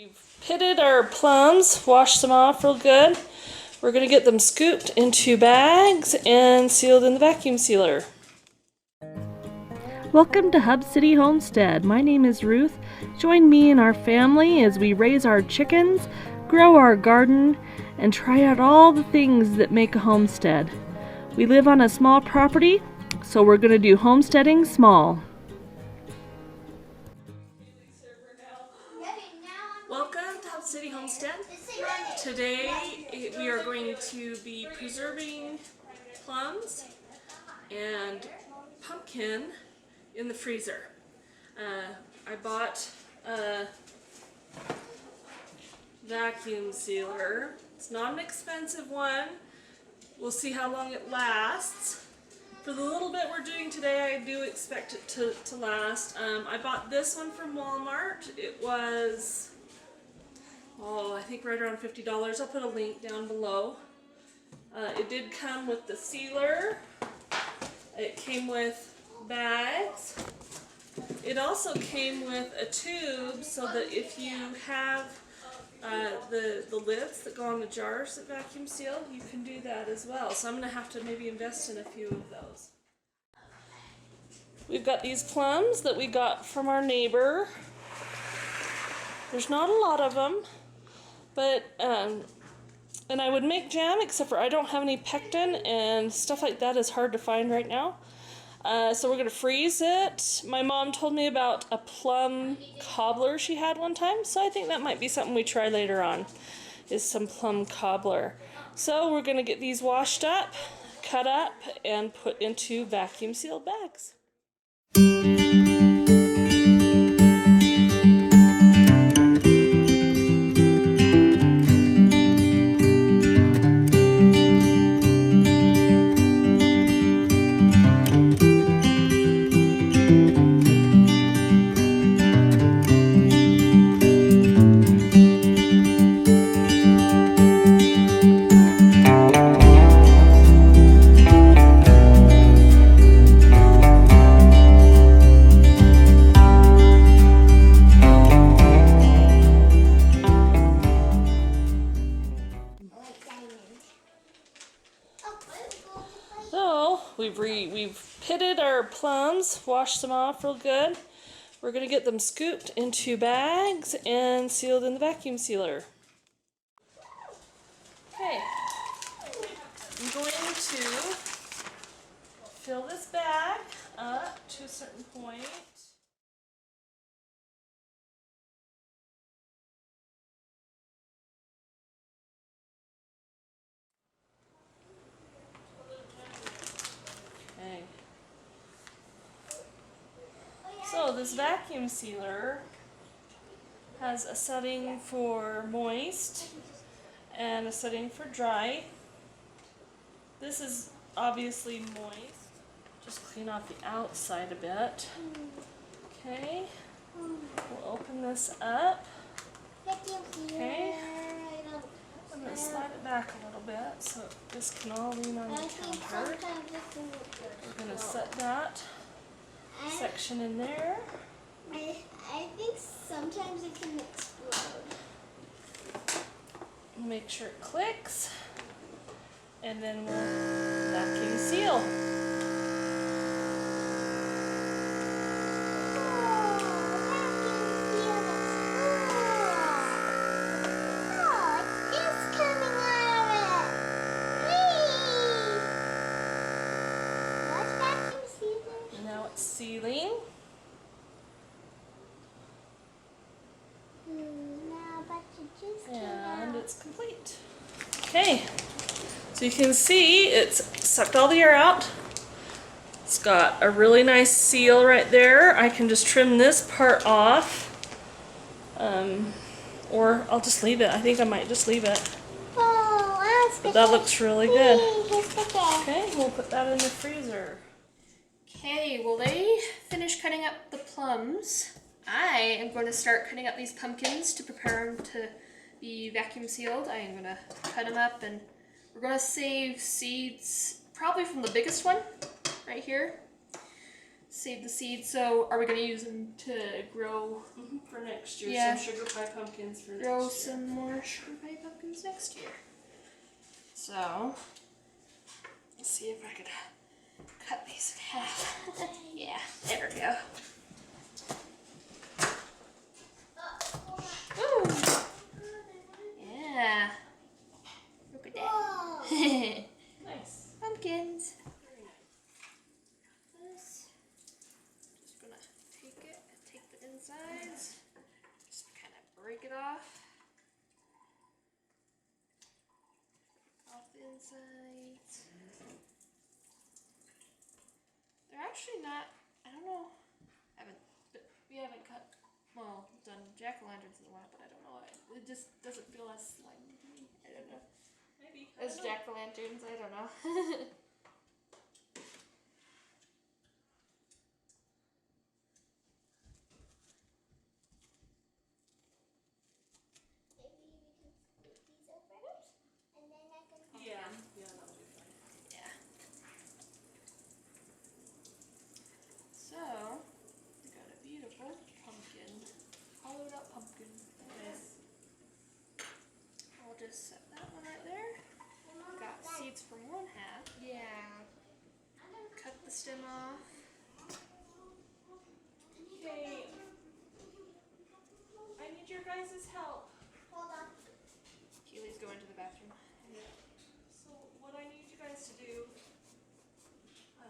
We've pitted our plums, washed them off real good. We're going to get them scooped into bags and sealed in the vacuum sealer. Welcome to Hub City Homestead. My name is Ruth. Join me and our family as we raise our chickens, grow our garden, and try out all the things that make a homestead. We live on a small property, so we're going to do homesteading small. Welcome to Hub City Homestead. Today we are going to be preserving plums and pumpkin in the freezer. I bought a vacuum sealer. It's not an expensive one. We'll see how long it lasts. For the little bit we're doing today, I do expect it to last. I bought this one from Walmart. It was, I think right around $50. I'll put a link down below. It did come with the sealer. It came with bags. It also came with a tube so that if you have the lids that go on the jars that vacuum seal, you can do that as well. So I'm going to have to maybe invest in a few of those. We've got these plums that we got from our neighbor. There's not a lot of them, but and I would make jam, except for I don't have any pectin, and stuff like that is hard to find right now. So we're going to freeze it. My mom told me about a plum cobbler she had one time, so I think that might be something we try later on, is some plum cobbler. So we're going to get these washed up, cut up, and put into vacuum sealed bags. So we've pitted our plums, washed them off real good. We're going to get them scooped into bags and sealed in the vacuum sealer. Okay, I'm going to fill this bag up to a certain point. Okay. So this vacuum sealer has a setting for moist and a setting for dry. This is obviously moist. Just clean off the outside a bit. Okay, we'll open this up. Okay, I'm going to slide it back a little bit so this can all lean on the counter. We're going to set that section in there. I think sometimes it can explode. Make sure it clicks, and then we'll vacuum seal. Now it's sealing. And it's complete. Okay, so you can see it's sucked all the air out. It's got a really nice seal right there. I can just trim this part off, or I'll just leave it. I think I might just leave it. But that looks really good. Okay, we'll put that in the freezer. Okay, well they finished cutting up the plums. I am going to start cutting up these pumpkins to prepare them to be vacuum sealed. I am going to cut them up, and we're going to save seeds probably from the biggest one right here. save the seeds. So are we gonna use them to grow? For next year, Yeah. some sugar pie pumpkins for next Grow year. some more sugar pie pumpkins next year. So let's see if I could cut these in half. Yeah, there we go. Ooh. Yeah. Look at that. Nice. Pumpkins. This. Just gonna take it, take the insides, just kind of break it off. Off the insides. They're actually not, I don't know, we haven't cut, well, done jack-o'-lanterns in a while, but I don't know, it just doesn't feel as slimy to me. I don't know. Maybe. As jack-o'-lanterns, I don't know. Maybe we can scoop these over, and then I can. Yeah, that'll be fine. Yeah. So, we got a beautiful pumpkin, hollowed out pumpkin. Nice. I'll just set that one right there. Got seeds from one half. Yeah. Cut the stem off. Okay. I need your guys' help. Hold on. Keely's going to the bathroom. Yeah. So what I need you guys to do,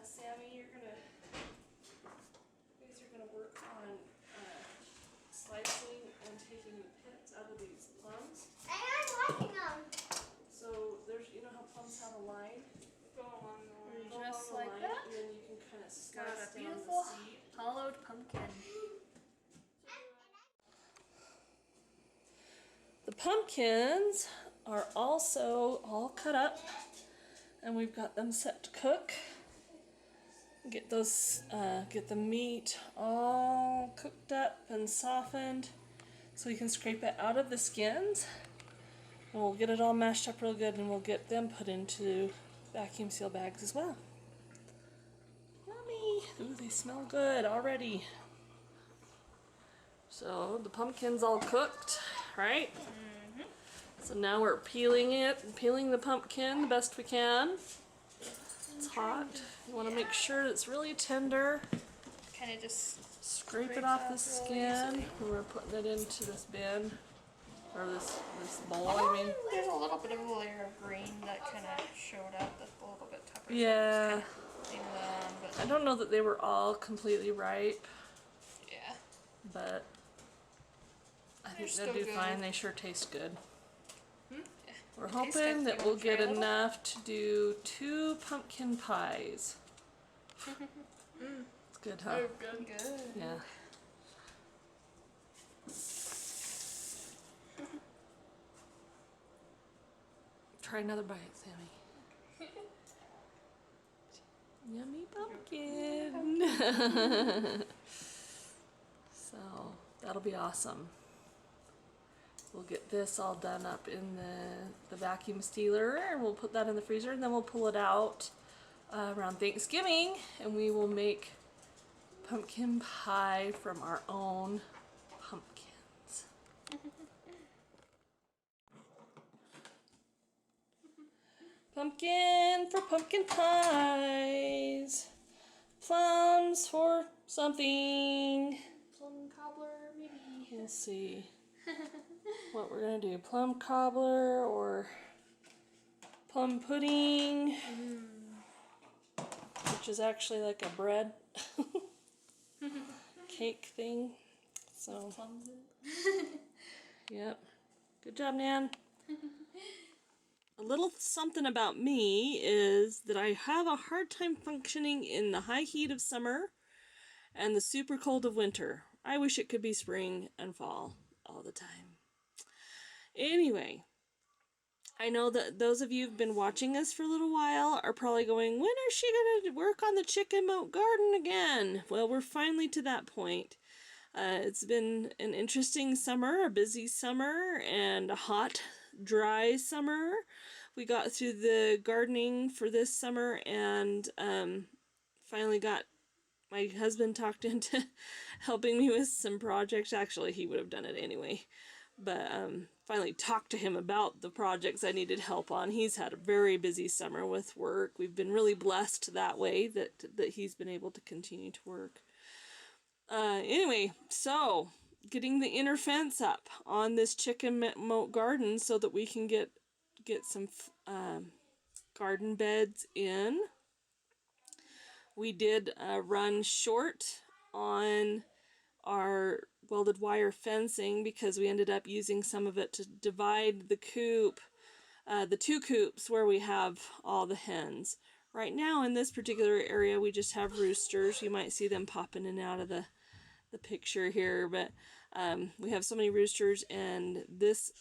Sammy, you guys are gonna work on slicing and taking the pits out of these plums. And I'm liking them. So there's, you know how plums have a line? Go along the line. Go Just along the like line, that. and then you can kind of Got slice a down beautiful the seed. hollowed pumpkin. The pumpkins are also all cut up, and we've got them set to cook. Get the meat all cooked up and softened, so we can scrape it out of the skins. And we'll get it all mashed up real good, and we'll get them put into vacuum seal bags as well. Yummy! Ooh, they smell good already. So the pumpkin's all cooked, right? So now we're peeling the pumpkin the best we can. It's hot. You want to make sure it's really tender. Kind of just Scrape it scrapes off the off really skin. easily. And we're putting it into this bin. Or this bowl, I mean. There's a little bit of a layer of green that kind of showed up. That's a little bit tougher. Yeah. So but I don't know that they were all completely ripe, yeah. but I They're think still they'll do good. fine. They sure taste good. Yeah. We're They taste hoping good. that You we'll wanna try get a little? enough to do 2 pumpkin pies. It's good, huh? Good. Good. Yeah. Try another bite, Sammy. Yummy pumpkin. So that'll be awesome. We'll get this all done up in the vacuum sealer, and we'll put that in the freezer, and then we'll pull it out around Thanksgiving, and we will make pumpkin pie from our own pumpkins. Pumpkin for pumpkin pies. Plums for something. Plum cobbler, maybe. We'll see what we're gonna do. Plum cobbler or plum pudding, which is actually like a bread cake thing. So, Plums in it. yep. Good job, Nan. A little something about me is that I have a hard time functioning in the high heat of summer and the super cold of winter. I wish it could be spring and fall all the time. Anyway, I know that those of you who've been watching us for a little while are probably going, when is she going to work on the chicken moat garden again? Well, we're finally to that point. It's been an interesting summer, a busy summer, and a hot, dry summer. We got through the gardening for this summer and finally got my husband talked into helping me with some projects. Actually, he would have done it anyway. But finally talked to him about the projects I needed help on. He's had a very busy summer with work. We've been really blessed that way that he's been able to continue to work. Anyway, so getting the inner fence up on this chicken moat garden so that we can get some garden beds in. We did run short on our welded wire fencing because we ended up using some of it to divide the coop, the two coops where we have all the hens. Right now in this particular area we just have roosters. You might see them popping in and out of the picture here, but we have so many roosters, and this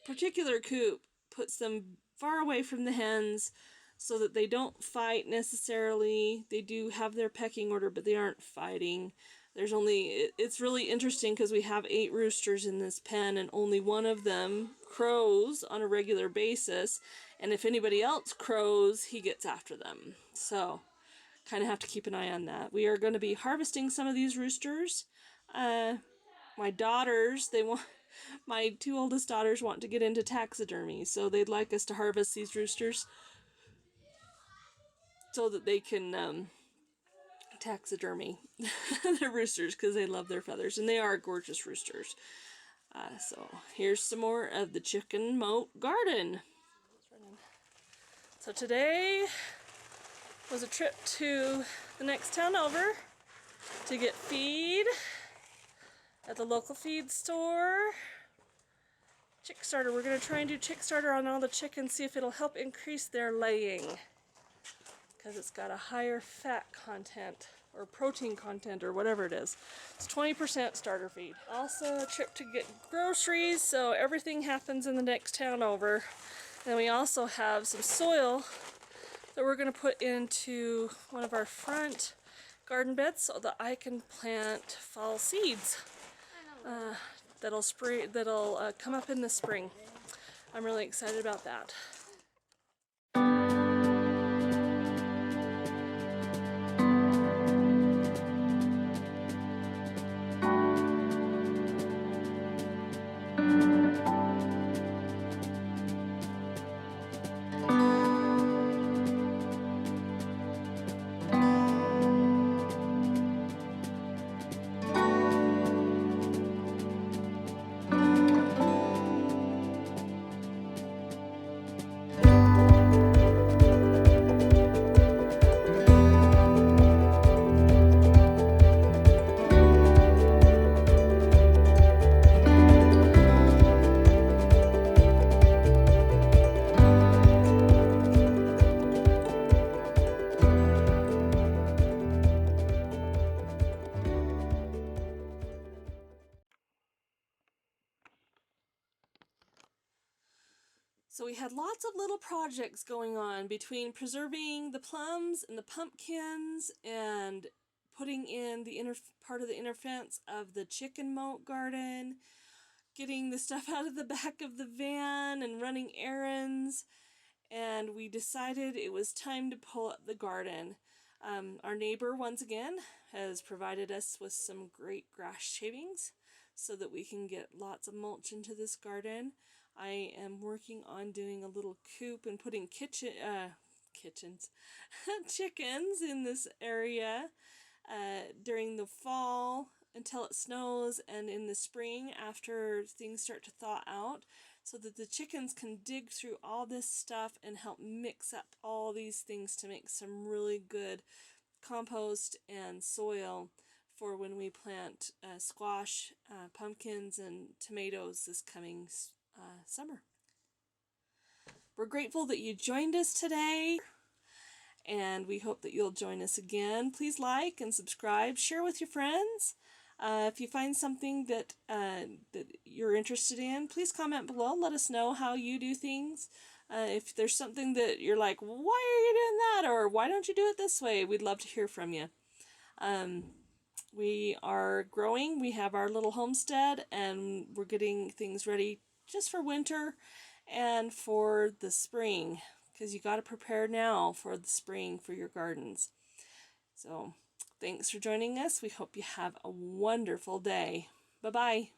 particular coop puts them far away from the hens so that they don't fight necessarily. They do have their pecking order, but they aren't fighting. It's really interesting because we have 8 roosters in this pen and only one of them crows on a regular basis, and if anybody else crows, he gets after them. So kind of have to keep an eye on that. We are going to be harvesting some of these roosters. My daughters, my 2 oldest daughters want to get into taxidermy, so they'd like us to harvest these roosters so that they can taxidermy the roosters because they love their feathers, and they are gorgeous roosters. So here's some more of the chicken moat garden. So today was a trip to the next town over to get feed at the local feed store. Chick starter. We're going to try and do chick starter on all the chickens, see if it'll help increase their laying, because it's got a higher fat content or protein content or whatever it is. It's 20% starter feed. Also a trip to get groceries, so everything happens in the next town over. Then we also have some soil that we're going to put into one of our front garden beds so that I can plant fall seeds that'll come up in the spring. I'm really excited about that. So we had lots of little projects going on between preserving the plums and the pumpkins and putting in the inner part of the inner fence of the chicken moat garden, getting the stuff out of the back of the van and running errands, and we decided it was time to pull up the garden. Our neighbor, once again, has provided us with some great grass shavings so that we can get lots of mulch into this garden. I am working on doing a little coop and putting chickens in this area during the fall until it snows, and in the spring after things start to thaw out, so that the chickens can dig through all this stuff and help mix up all these things to make some really good compost and soil for when we plant squash, pumpkins, and tomatoes this coming summer. We're grateful that you joined us today, and we hope that you'll join us again. Please like and subscribe, share with your friends. If you find something that you're interested in, please comment below. Let us know how you do things. If there's something that you're like, why are you doing that? Or why don't you do it this way? We'd love to hear from you. We are growing. We have our little homestead, and we're getting things ready just for winter and for the spring, because you got to prepare now for the spring for your gardens. So Thanks for joining us. We hope you have a wonderful day. Bye-bye.